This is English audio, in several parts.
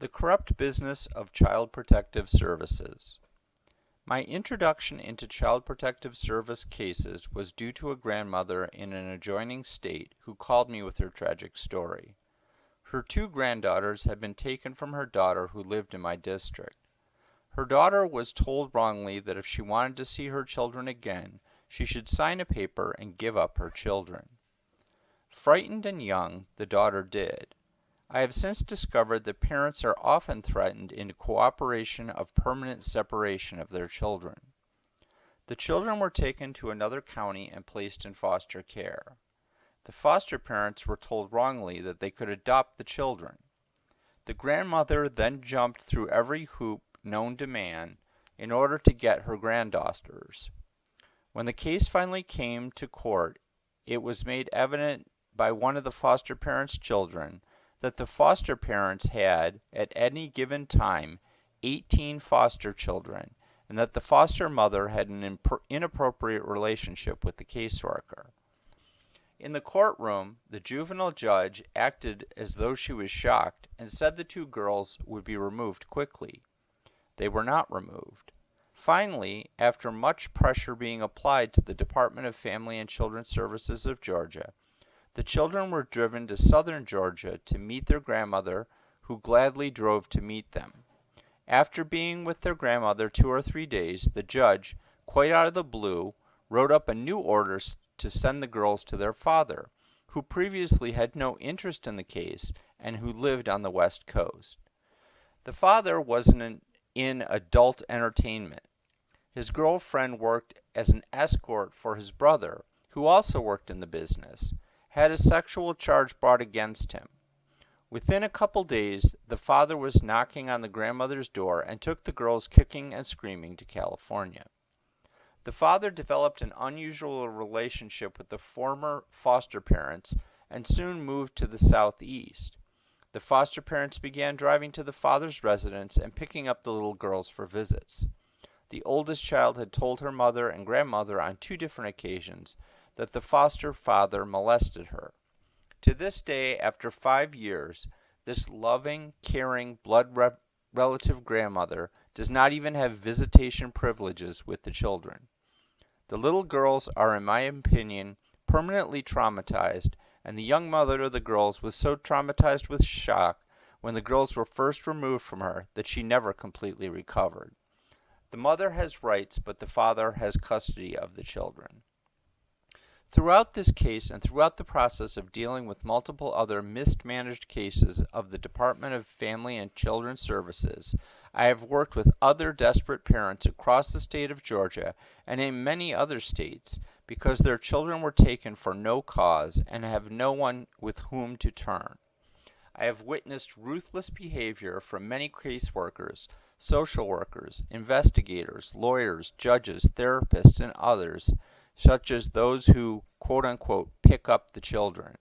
The corrupt business of Child Protective Services. My introduction into Child Protective Service cases was due to a grandmother in an adjoining state who called me with her tragic story. Her two granddaughters had been taken from her daughter who lived in my district. Her daughter was told wrongly that if she wanted to see her children again, she should sign a paper and give up her children. Frightened and young, the daughter did. I have since discovered that parents are often threatened into cooperation of permanent separation of their children. The children were taken to another county and placed in foster care. The foster parents were told wrongly that they could adopt the children. The grandmother then jumped through every hoop known to man in order to get her granddaughters. When the case finally came to court, it was made evident by one of the foster parents' children that the foster parents had, at any given time, 18 foster children, and that the foster mother had an inappropriate relationship with the caseworker. In the courtroom, the juvenile judge acted as though she was shocked and said the two girls would be removed quickly. They were not removed. Finally, after much pressure being applied to the Department of Family and Children's Services of Georgia, the children were driven to southern Georgia to meet their grandmother, who gladly drove to meet them. After being with their grandmother 2 or 3 days, the judge, quite out of the blue, wrote up a new order to send the girls to their father, who previously had no interest in the case and who lived on the West Coast. The father was in adult entertainment. His girlfriend worked as an escort for his brother, who also worked in the business, had a sexual charge brought against him. Within a couple days, the father was knocking on the grandmother's door and took the girls kicking and screaming to California. The father developed an unusual relationship with the former foster parents and soon moved to the southeast. The foster parents began driving to the father's residence and picking up the little girls for visits. The oldest child had told her mother and grandmother on 2 different occasions that the foster father molested her. To this day, after 5 years, this loving, caring, blood relative grandmother does not even have visitation privileges with the children. The little girls are, in my opinion, permanently traumatized, and the young mother of the girls was so traumatized with shock when the girls were first removed from her that she never completely recovered. The mother has rights, but the father has custody of the children. Throughout this case and throughout the process of dealing with multiple other mismanaged cases of the Department of Family and Children's Services, I have worked with other desperate parents across the state of Georgia and in many other states because their children were taken for no cause and have no one with whom to turn. I have witnessed ruthless behavior from many caseworkers, social workers, investigators, lawyers, judges, therapists, and others, such as those who, quote-unquote, pick up the children.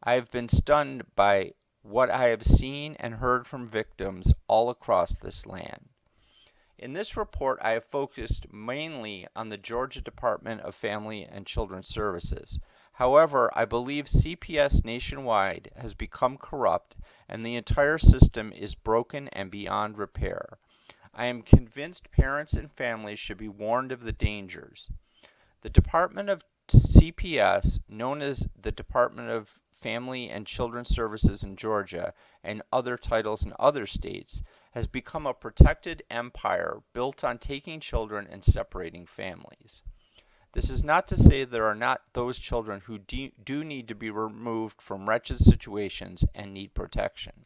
I have been stunned by what I have seen and heard from victims all across this land. In this report, I have focused mainly on the Georgia Department of Family and Children's Services. However, I believe CPS nationwide has become corrupt and the entire system is broken and beyond repair. I am convinced parents and families should be warned of the dangers. The Department of CPS, known as the Department of Family and Children's Services in Georgia and other titles in other states, has become a protected empire built on taking children and separating families. This is not to say there are not those children who do need to be removed from wretched situations and need protection.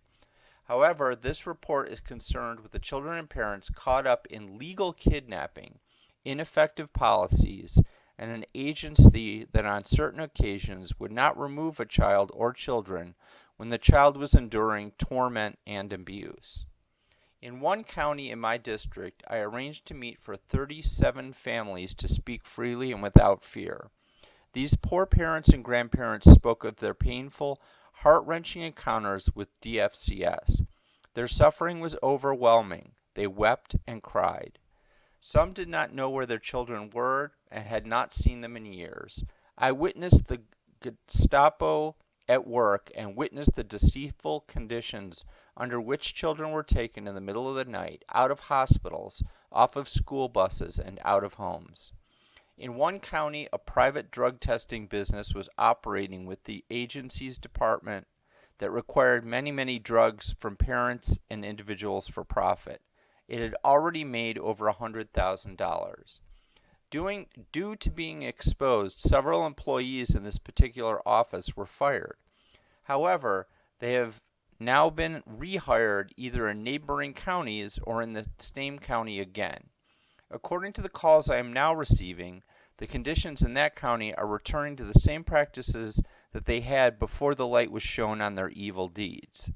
However, this report is concerned with the children and parents caught up in legal kidnapping, ineffective policies, and an agency that on certain occasions would not remove a child or children when the child was enduring torment and abuse. In one county in my district, I arranged to meet for 37 families to speak freely and without fear. These poor parents and grandparents spoke of their painful, heart-wrenching encounters with DFCS. Their suffering was overwhelming. They wept and cried. Some did not know where their children were and had not seen them in years. I witnessed the Gestapo at work and witnessed the deceitful conditions under which children were taken in the middle of the night, out of hospitals, off of school buses, and out of homes. In one county, a private drug testing business was operating with the agency's department that required many drugs from parents and individuals for profit. It had already made over $100,000. Due to being exposed, several employees in this particular office were fired. However, they have now been rehired either in neighboring counties or in the same county again. According to the calls I am now receiving, the conditions in that county are returning to the same practices that they had before the light was shown on their evil deeds.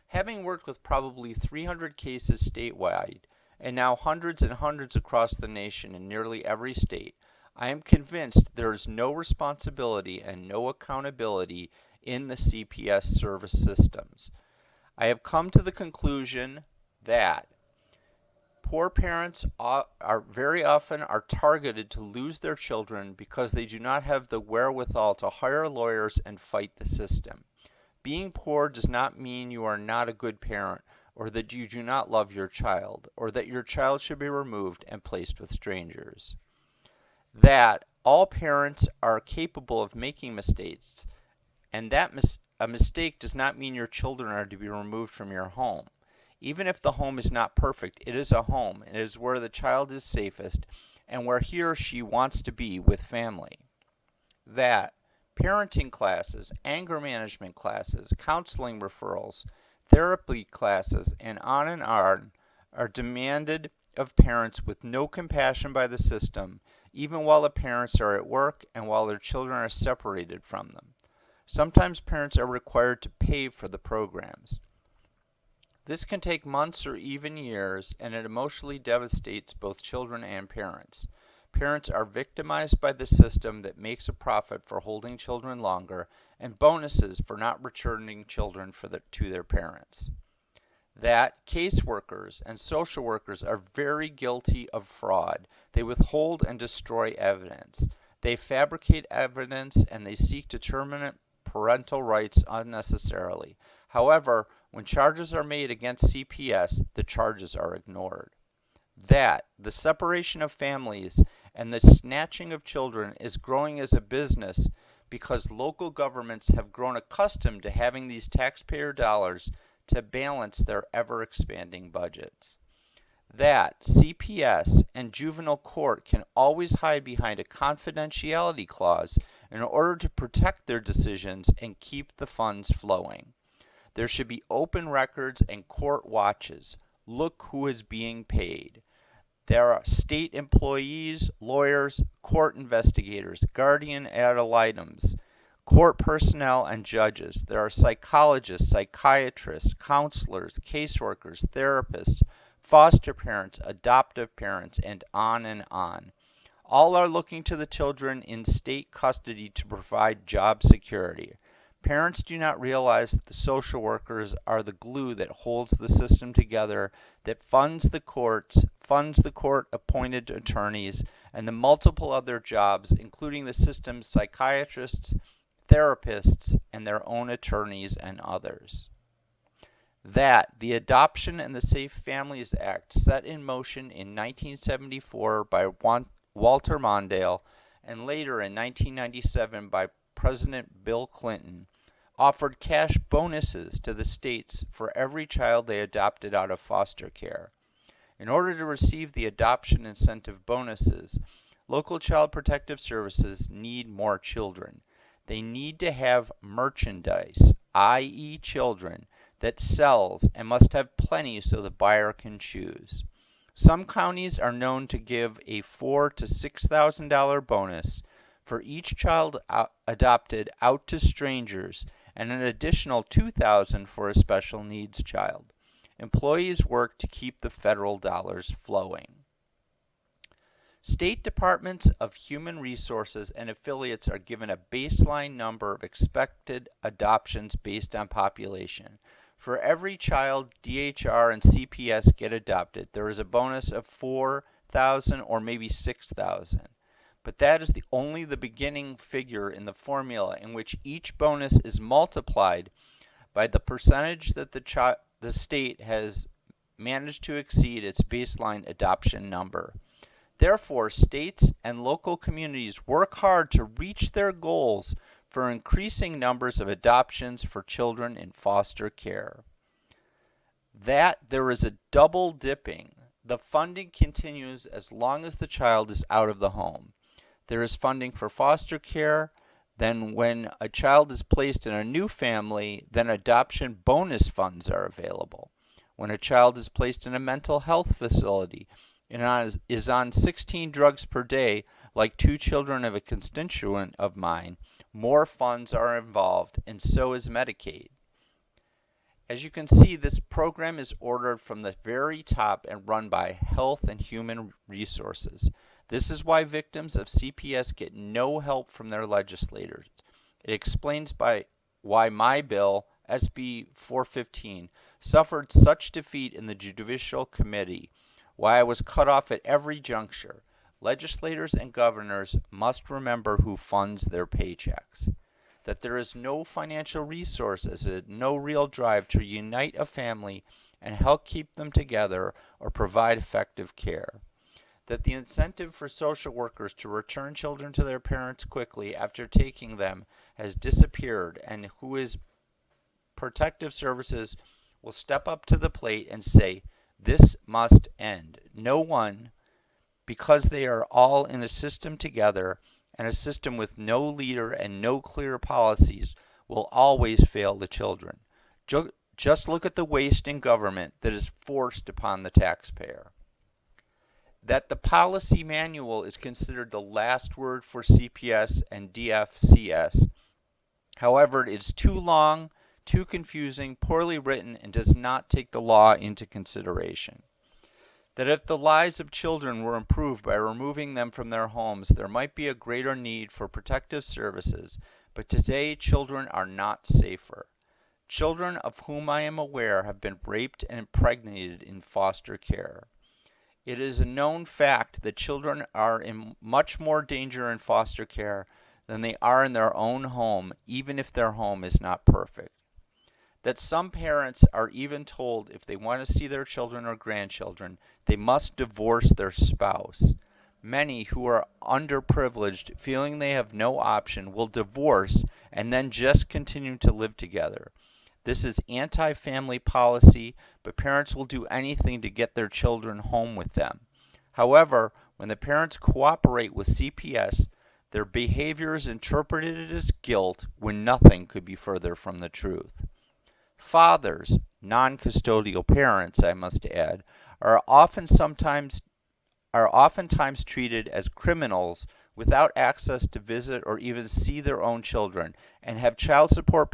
Having worked with probably 300 cases statewide, and now hundreds and hundreds across the nation in nearly every state, I am convinced there is no responsibility and no accountability in the CPS service systems. I have come to the conclusion that poor parents are very often targeted to lose their children because they do not have the wherewithal to hire lawyers and fight the system. Being poor does not mean you are not a good parent, or that you do not love your child, or that your child should be removed and placed with strangers. That all parents are capable of making mistakes, and that a mistake does not mean your children are to be removed from your home. Even if the home is not perfect, it is a home, and it is where the child is safest and where he or she wants to be with family. That parenting classes, anger management classes, counseling referrals, therapy classes, and on are demanded of parents with no compassion by the system, even while the parents are at work and while their children are separated from them. Sometimes parents are required to pay for the programs. This can take months or even years, and it emotionally devastates both children and parents. Parents are victimized by the system that makes a profit for holding children longer and bonuses for not returning children to their parents. That caseworkers and social workers are very guilty of fraud. They withhold and destroy evidence. They fabricate evidence and they seek to terminate parental rights unnecessarily. However, when charges are made against CPS, the charges are ignored. That the separation of families and the snatching of children is growing as a business because local governments have grown accustomed to having these taxpayer dollars to balance their ever-expanding budgets. That CPS and juvenile court can always hide behind a confidentiality clause in order to protect their decisions and keep the funds flowing. There should be open records and court watches. Look who is being paid. There are state employees, lawyers, court investigators, guardian ad litems, court personnel, and judges. There are psychologists, psychiatrists, counselors, caseworkers, therapists, foster parents, adoptive parents, and on. All are looking to the children in state custody to provide job security. Parents do not realize that the social workers are the glue that holds the system together, that funds the courts, funds the court-appointed attorneys, and the multiple other jobs, including the system's psychiatrists, therapists, and their own attorneys and others. That the Adoption and the Safe Families Act, set in motion in 1974 by Walter Mondale and later in 1997 by President Bill Clinton, offered cash bonuses to the states for every child they adopted out of foster care. In order to receive the adoption incentive bonuses, local child protective services need more children. They need to have merchandise, i.e. children, that sells and must have plenty so the buyer can choose. Some counties are known to give a $4,000 to $6,000 bonus for each child adopted out to strangers and an additional $2,000 for a special needs child. Employees work to keep the federal dollars flowing. State departments of human resources and affiliates are given a baseline number of expected adoptions based on population. For every child DHR and CPS get adopted, there is a bonus of $4,000 or maybe $6,000. But that is only the beginning figure in the formula in which each bonus is multiplied by the percentage that the state has managed to exceed its baseline adoption number. Therefore, states and local communities work hard to reach their goals for increasing numbers of adoptions for children in foster care. That there is a double dipping. The funding continues as long as the child is out of the home. There is funding for foster care. Then when a child is placed in a new family, then adoption bonus funds are available. When a child is placed in a mental health facility and is on 16 drugs per day, like two children of a constituent of mine, more funds are involved, and so is Medicaid. As you can see, this program is ordered from the very top and run by Health and Human Resources. This is why victims of CPS get no help from their legislators. It explains why my bill, SB 415, suffered such defeat in the Judicial Committee, why I was cut off at every juncture. Legislators and governors must remember who funds their paychecks. That there is no financial resources, no real drive to unite a family and help keep them together or provide effective care. That the incentive for social workers to return children to their parents quickly after taking them has disappeared, and who is protective services will step up to the plate and say, this must end. No one, because they are all in a system together, and a system with no leader and no clear policies, will always fail the children. Just look at the waste in government that is forced upon the taxpayer. That the policy manual is considered the last word for CPS and DFCS. However, it is too long, too confusing, poorly written, and does not take the law into consideration. That if the lives of children were improved by removing them from their homes, there might be a greater need for protective services, but today children are not safer. Children of whom I am aware have been raped and impregnated in foster care. It is a known fact that children are in much more danger in foster care than they are in their own home, even if their home is not perfect. That some parents are even told if they want to see their children or grandchildren, they must divorce their spouse. Many who are underprivileged, feeling they have no option, will divorce and then just continue to live together. This is anti-family policy, but parents will do anything to get their children home with them. However, when the parents cooperate with CPS, their behavior is interpreted as guilt when nothing could be further from the truth. Fathers, non-custodial parents, I must add, are oftentimes treated as criminals without access to visit or even see their own children, and have child support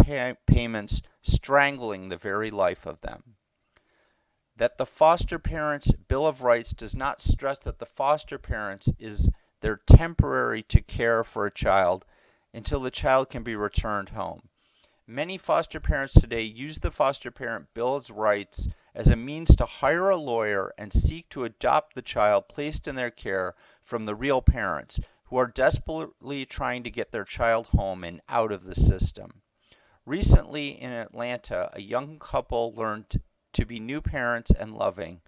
payments strangling the very life of them. That the Foster Parents Bill of Rights does not stress that the foster parents is there temporary to care for a child until the child can be returned home. Many foster parents today use the Foster Parent Bill of Rights as a means to hire a lawyer and seek to adopt the child placed in their care from the real parents, who are desperately trying to get their child home and out of the system. Recently in Atlanta, a young couple learned to be new parents and loving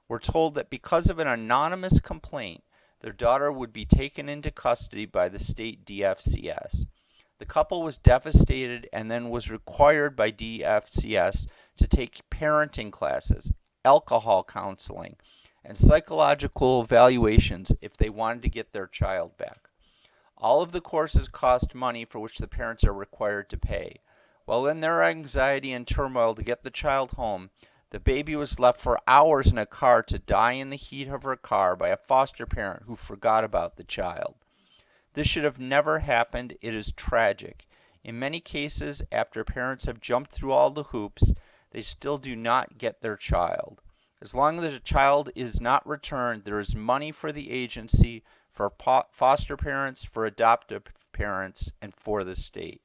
were told that because of an anonymous complaint, their daughter would be taken into custody by the state DFCS. The couple was devastated and then was required by DFCS to take parenting classes, alcohol counseling, and psychological evaluations if they wanted to get their child back. All of the courses cost money for which the parents are required to pay. While in their anxiety and turmoil to get the child home, the baby was left for hours in a car to die in the heat of her car by a foster parent who forgot about the child. This should have never happened. It is tragic. In many cases, after parents have jumped through all the hoops, they still do not get their child. As long as the child is not returned, there is money for the agency, for foster parents, for adoptive parents, and for the state.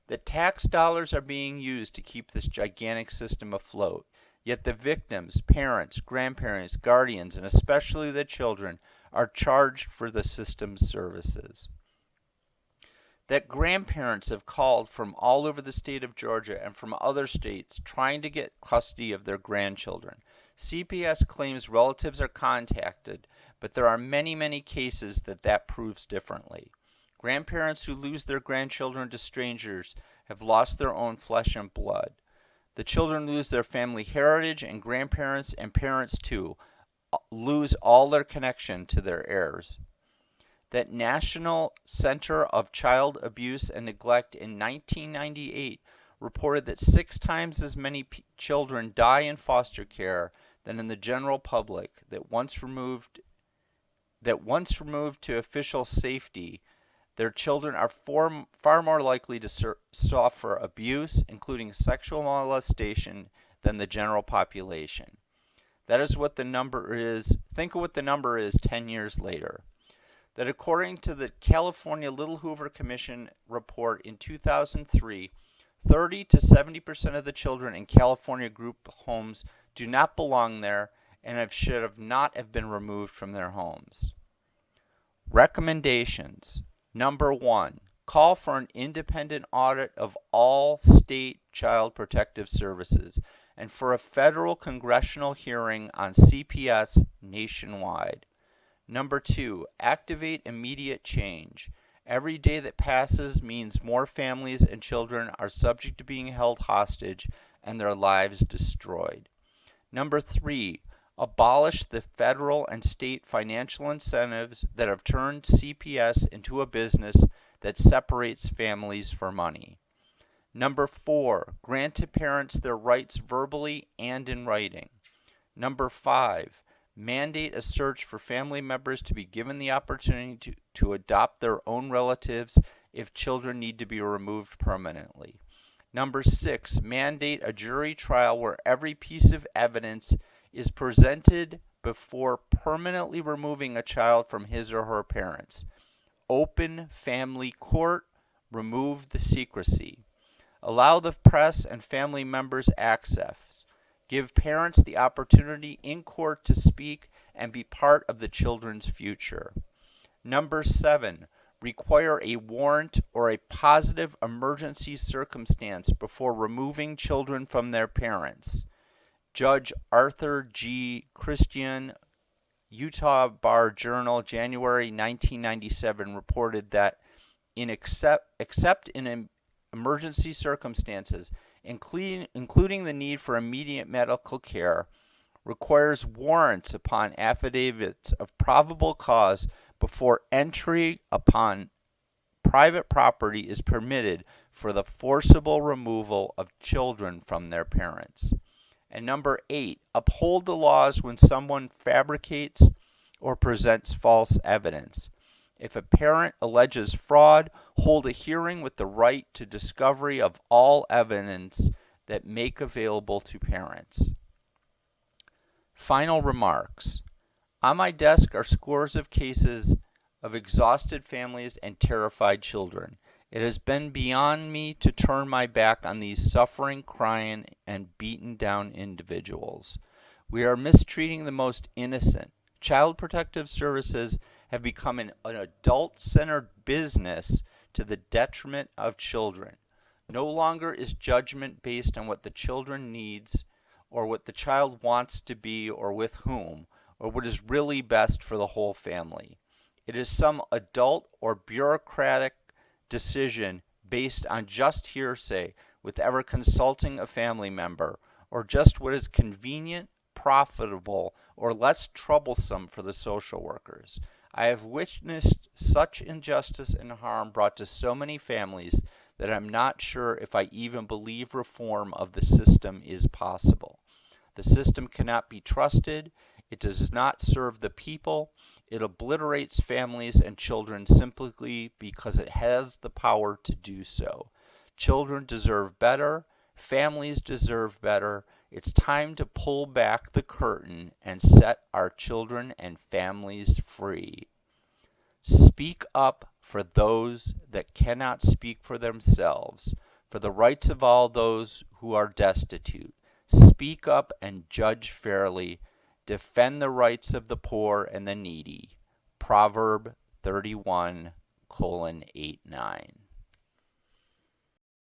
The tax dollars are being used to keep this gigantic system afloat, yet the victims, parents, grandparents, guardians, and especially the children are charged for the system's services. that grandparents have called from all over the state of Georgia and from other states trying to get custody of their grandchildren. CPS claims relatives are contacted, but there are many, many cases that proves differently. Grandparents who lose their grandchildren to strangers have lost their own flesh and blood. The children lose their family heritage, and grandparents and parents too lose all their connection to their heirs. That National Center of Child Abuse and Neglect in 1998 reported that 6 times as many children die in foster care than in the general public, that once removed to official safety, their children are far more likely to suffer abuse, including sexual molestation, than the general population. That is what the number is. Think of what the number is 10 years later. That according to the California Little Hoover Commission report in 2003, 30 to 70% of the children in California group homes do not belong there and should have not have been removed from their homes. Recommendations. Number 1. Call for an independent audit of all state child protective services and for a federal congressional hearing on CPS nationwide. Number 2, activate immediate change. Every day that passes means more families and children are subject to being held hostage and their lives destroyed. Number 3, abolish the federal and state financial incentives that have turned CPS into a business that separates families for money. Number 4, grant to parents their rights verbally and in writing. Number 5, mandate a search for family members to be given the opportunity to adopt their own relatives if children need to be removed permanently. Number 6, mandate a jury trial where every piece of evidence is presented before permanently removing a child from his or her parents. Open family court, remove the secrecy. Allow the press and family members access. Give parents the opportunity in court to speak and be part of the children's future. Number 7, require a warrant or a positive emergency circumstance before removing children from their parents. Judge Arthur G. Christian, Utah Bar Journal, January 1997, reported that except in emergency circumstances, including the need for immediate medical care, requires warrants upon affidavits of probable cause before entry upon private property is permitted for the forcible removal of children from their parents. And number 8, uphold the laws when someone fabricates or presents false evidence. If a parent alleges fraud, hold a hearing with the right to discovery of all evidence that make available to parents. Final remarks. On my desk are scores of cases of exhausted families and terrified children. It has been beyond me to turn my back on these suffering, crying, and beaten down individuals. We are mistreating the most innocent. Child Protective Services have become an adult-centered business to the detriment of children. No longer is judgment based on what the children needs or what the child wants to be or with whom, or what is really best for the whole family. It is some adult or bureaucratic decision based on just hearsay with ever consulting a family member, or just what is convenient, profitable, or less troublesome for the social workers. I have witnessed such injustice and harm brought to so many families that I'm not sure if I even believe reform of the system is possible. The system cannot be trusted. It does not serve the people. It obliterates families and children simply because it has the power to do so. Children deserve better. Families deserve better. It's time to pull back the curtain and set our children and families free. Speak up for those that cannot speak for themselves, for the rights of all those who are destitute. Speak up and judge fairly. Defend the rights of the poor and the needy. Proverb 31:8-9.